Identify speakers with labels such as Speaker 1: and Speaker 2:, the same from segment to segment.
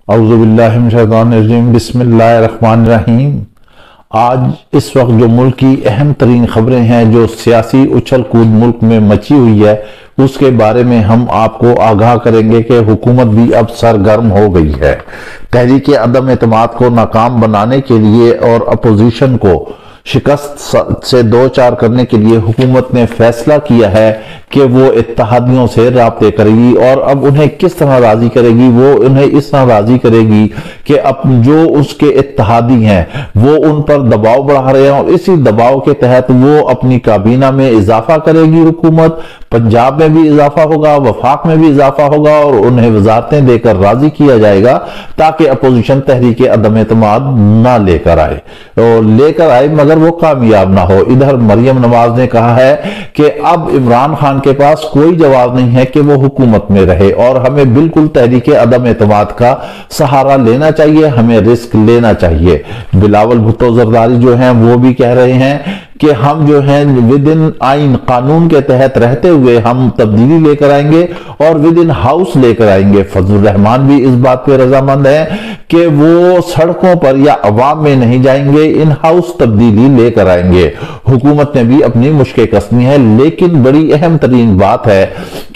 Speaker 1: औज़ुबिल्लाहि मिनश्शैतानिर्रजीम बिस्मिल्लाहिर्रहमानिर्रहीम। आज इस वक्त जो मुल्क की अहम तरीन खबरें हैं, जो सियासी उछल कूद मुल्क में मची हुई है, उसके बारे में हम आपको आगाह करेंगे कि हुकूमत भी अब सरगर्म हो गई है। तहरीक अदम एतमाद को नाकाम बनाने के लिए और अपोजिशन को शिकस्त से दो चार करने के लिए हुकूमत ने फैसला किया है कि वो इत्तेहादियों से राब्ते करेगी। और अब उन्हें किस तरह राजी करेगी? वो उन्हें इस तरह राजी करेगी कि अब जो उसके इत्तेहादी हैं वो उन पर दबाव बढ़ा रहे हैं, और इसी दबाव के तहत वो अपनी काबीना में इजाफा करेगी। हुकूमत पंजाब में भी इजाफा होगा, वफाक में भी इजाफा होगा, और उन्हें वजारतें देकर राजी किया जाएगा ताकि अपोजिशन तहरीक अदम एतमाद ना लेकर आए, और लेकर आए मगर वो कामयाब ना हो। इधर मरियम नवाज ने कहा है कि अब इमरान खान के पास कोई जवाब नहीं है कि वो हुकूमत में रहे, और हमें बिल्कुल तहरीक अदम एतमाद का सहारा लेना चाहिए, हमें रिस्क लेना चाहिए। बिलावल भुट्टो जरदारी जो हैं वो भी कह रहे हैं कि हम जो है विद इन आइन कानून के तहत रहते हुए हम तब्दीली लेकर आएंगे और विद इन हाउस लेकर आएंगे। फजलुर रहमान भी इस बात पे रजामंद है कि वो सड़कों पर या अवाम में नहीं जाएंगे, इन हाउस तब्दीली लेकर आएंगे। हुकूमत ने भी अपनी मुश्किल कसनी है, लेकिन बड़ी अहम तरीन बात है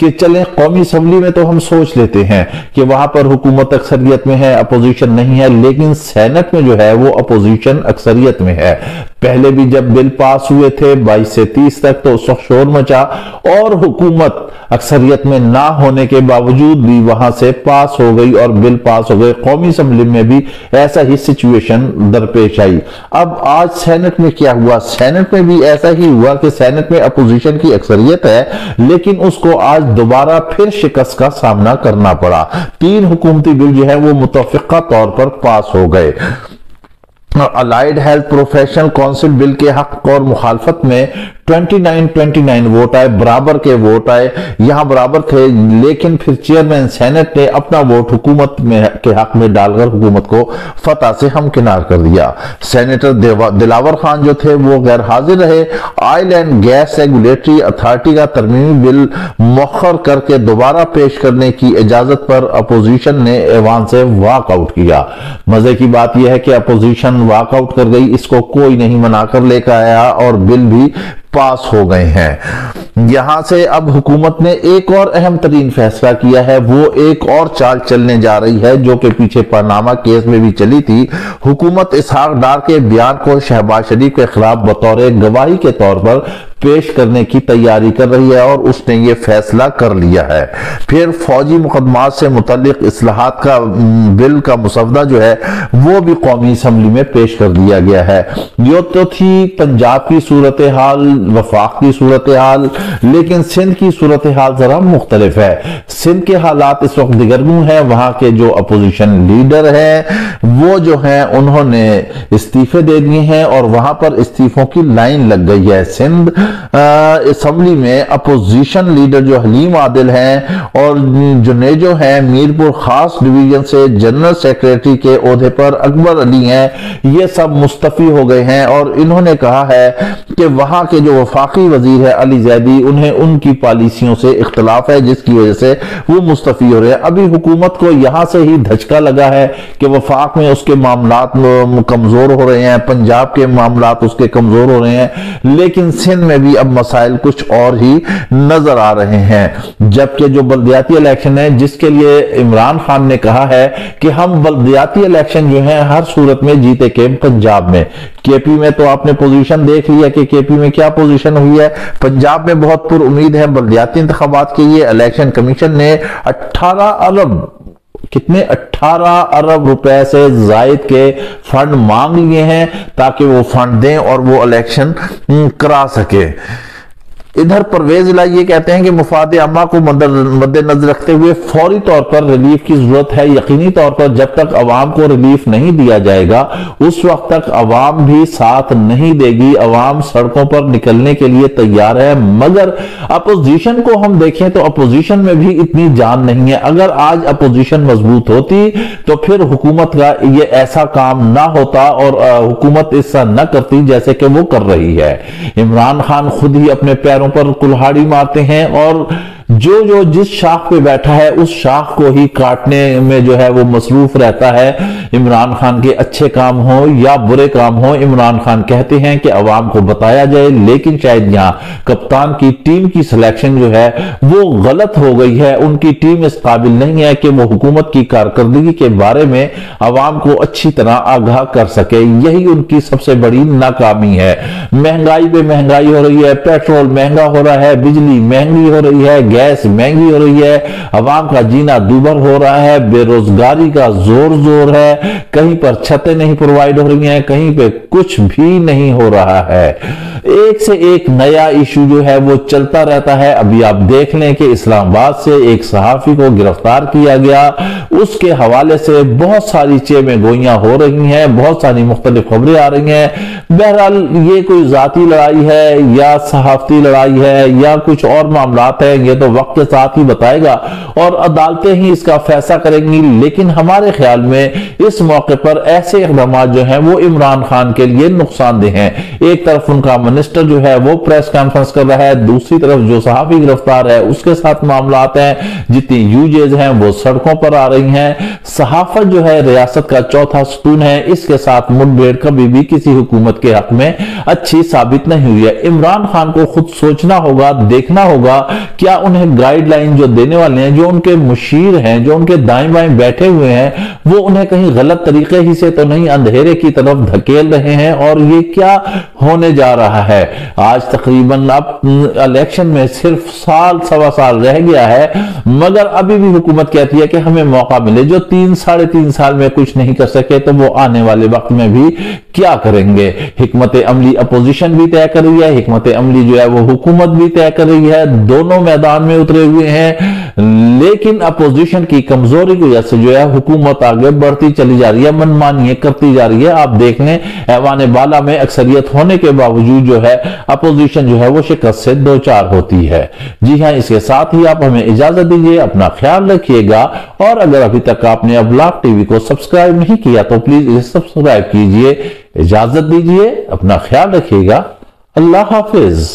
Speaker 1: कि चले कौमी असम्बली में तो हम सोच लेते हैं कि वहां पर हुकूमत अक्सरियत में है, अपोजिशन नहीं है, लेकिन सेनेट में जो है वो अपोजिशन अक्सरियत में है। पहले भी जब बिल पास हुए थे 22 से 30 तक तो उस वक्त शोर मचा, और हुकूमत अक्सरियत में ना होने के बावजूद भी वहां से पास हो गई और बिल पास हो गए। कौमी असम्बली में भी ऐसा ही सिचुएशन दरपेश आई। अब आज सेनेट में क्या हुआ? सेनेट में भी ऐसा ही हुआ कि सेनेट में अपोजिशन की अक्सरियत है, लेकिन उसको आज दोबारा फिर शिकस्त का सामना करना पड़ा। 3 हुकूमती बिल जो है वो मुतफ़िक़ा तौर पर पास हो गए। Allied health professional council bill के हक और मुखालफत में 29 वोट आए, बराबर के वोट आए, यहां बराबर थे, लेकिन फिर चेयरमैन सेनेट ने अपना वोट हुकूमत में के हक में डालकर हुकूमत को फतह से हमकिनार कर दिया। सेनेटर दिलावर खान जो थे वो गैर हाजिर रहे। Oil and gas regulatory authority का तरमीमी बिल मौखर करके दोबारा पेश करने की इजाजत पर अपोजिशन ने ऐवान से वॉकआउट किया। मजे की बात यह है कि अपोजिशन वॉकआउट कर गई, इसको कोई नहीं मनाकर लेकर आया और बिल भी पास हो गए हैं। यहां से अब हुकूमत ने एक और अहम तरीन फैसला किया है, वो एक और चाल चलने जा रही है जो कि पीछे पनामा केस में भी चली थी। हुकूमत इसहाक डार के बयान को शहबाज शरीफ के खिलाफ बतौर गवाही के तौर पर पेश करने की तैयारी कर रही है, और उसने ये फैसला कर लिया है। फिर फौजी मुकदमात से मुतल्लिक इस्लाहात का बिल का मुसवदा जो है वो भी कौमी असम्बली में पेश कर दिया गया है। यो तो थी पंजाब की सूरत हाल, वफाक की सूरत हाल, लेकिन सिंध की सूरत हाल जरा मुख्तलिफ है। सिंध के हालात इस वक्त दिगरगू है। वहां के जो अपोजिशन लीडर हैं वो जो है उन्होंने इस्तीफे दे दिए हैं, और वहां पर इस्तीफों की लाइन लग गई है। सिंध असम्बली में अपोजिशन लीडर जो हलीम आदिल हैं और जुनेजो हैं, मीरपुर खास डिवीजन से जनरल सेक्रेटरी के ओहदे पर अकबर अली हैं, ये सब मुस्तफी हो गए हैं। और इन्होंने कहा है कि वहां के जो वफाकी वजीर है अली जैदी, उन्हें उनकी पॉलिसियों से इख्तलाफ है, जिसकी वजह से वो मुस्तफी हो रहे हैं। अभी हुकूमत को यहां से ही धचका लगा है कि वफाक में उसके मामलात कमजोर हो रहे हैं, पंजाब के मामलात उसके कमजोर हो रहे हैं, लेकिन सिंध में भी अब मसाइल कुछ और ही नजर आ रहे हैं। जबकि जो बल्दियाती इलेक्शन है, जिसके लिए इमरान खान ने कहा है कि हम बल्दियाती इलेक्शन जो है हर सूरत में जीते के पंजाब में। केपी में तो आपने पोजीशन देख लिया कि केपी में क्या पोजीशन हुई है। पंजाब में बहुत पुर उम्मीद है बल्दियाती इंतखाबात के लिए। इलेक्शन कमीशन ने 18 अरब रुपए से जायद के फंड मांग लिए हैं ताकि वो फंड दें और वो इलेक्शन करा सके। इधर परवेज इलाही ये कहते हैं कि मुफाद आमा को मद्देनजर रखते हुए फौरी तौर पर रिलीफ की जरूरत है। यकीनी तौर पर जब तक अवाम को रिलीफ नहीं दिया जाएगा उस वक्त तक अवाम भी साथ नहीं देगी। अवाम सड़कों पर निकलने के लिए तैयार है, मगर अपोजिशन को हम देखें तो अपोजिशन में भी इतनी जान नहीं है। अगर आज अपोजिशन मजबूत होती तो फिर हुकूमत का ये ऐसा काम ना होता और हुकूमत ऐसा न करती जैसे कि वो कर रही है। इमरान खान खुद ही अपने पैरों पर कुल्हाड़ी मारते हैं और जो जो जिस शाख पे बैठा है उस शाख को ही काटने में जो है वो मसरूफ रहता है। इमरान खान के अच्छे काम हो या बुरे काम हो, इमरान खान कहते हैं कि अवाम को बताया जाए, लेकिन शायद यहाँ कप्तान की टीम की सिलेक्शन जो है वो गलत हो गई है। उनकी टीम इस काबिल नहीं है कि वो हुकूमत की कारकर्दगी के बारे में अवाम को अच्छी तरह आगाह कर सके। यही उनकी सबसे बड़ी नाकामी है। महंगाई पे महंगाई हो रही है, पेट्रोल महंगा हो रहा है, बिजली महंगी हो रही है, गैस महंगी हो रही है, अवाम का जीना दूभर हो रहा है, बेरोजगारी का जोर जोर है, कहीं पर छतें नहीं प्रोवाइड हो रही हैं, कहीं पे कुछ भी नहीं हो रहा है। एक से एक नया इशू जो है वो चलता रहता है। अभी आप देख लें कि इस्लामाबाद से एक सहाफी को गिरफ्तार किया गया, उसके हवाले से बहुत सारी चेमें गोइयां हो रही हैं, बहुत सारी मुख्तलिफ खबरें आ रही हैं। बहरहाल ये कोई जाती लड़ाई है या सहाफती लड़ाई है या कुछ और मामलात है, ये तो वक्त के साथ ही बताएगा और अदालतें ही इसका फैसला करेंगी। लेकिन हमारे ख्याल में इस मौके पर ऐसे इक़दाम जो हैं वो इमरान खान के लिए नुकसानदेह हैं। एक तरफ उनका मिनिस्टर जो है वो प्रेस कॉन्फ्रेंस कर रहा है, दूसरी तरफ जो सहाफी गिरफ्तार है उसके साथ मामलात हैं, जितनी यूजेज हैं वो सड़कों पर आ रही हैं। सहाफत जो है रियासत का चौथा सतून है, इसके साथ मुठभेड़ कभी भी किसी हुकूमत के हक में अच्छी साबित नहीं हुई है। इमरान खान को खुद सोचना होगा, देखना होगा क्या उन्हें गाइडलाइन जो देने वाले हैं, जो उनके मुशीर हैं, जो उनके दाएं बाएं बैठे हुए हैं, वो उन्हें कहीं गलत तरीके ही से तो नहीं अंधेरे की तरफ धकेल रहे हैं। और ये क्या होने जा रहा है, आज तकरीबन अब इलेक्शन में सिर्फ साल सवा साल रह गया है, मगर अभी भी हुकूमत कहती है कि हमें मौका मिले। जो 3-3.5 साल में कुछ नहीं कर सके तो वो आने वाले वक्त में भी क्या करेंगे। हिकमत अमली अपोजिशन भी तय कर रही है, हिकमत अमली जो है वो हुकूमत भी तय कर रही है, दोनों मैदान में उतरे हुए हैं। लेकिन अपोजिशन की कमजोरी की वजह से जो है हुकूमत आगे बढ़ती चली जा रही है, मनमानी करती जा रही है। आप देख लें ऐवान बाला में अक्सरियत होने के बावजूद जो है अपोजिशन जो है वो शिकस्त से दो चार होती है। जी हां, इसके साथ ही आप हमें इजाजत दीजिए, अपना ख्याल रखिएगा और अगर अभी तक आपने अब्लाग टीवी को सब्सक्राइब नहीं किया तो प्लीज इसे सब्सक्राइब कीजिए। इजाजत दीजिए, अपना ख्याल रखिएगा। अल्लाह हाफिज।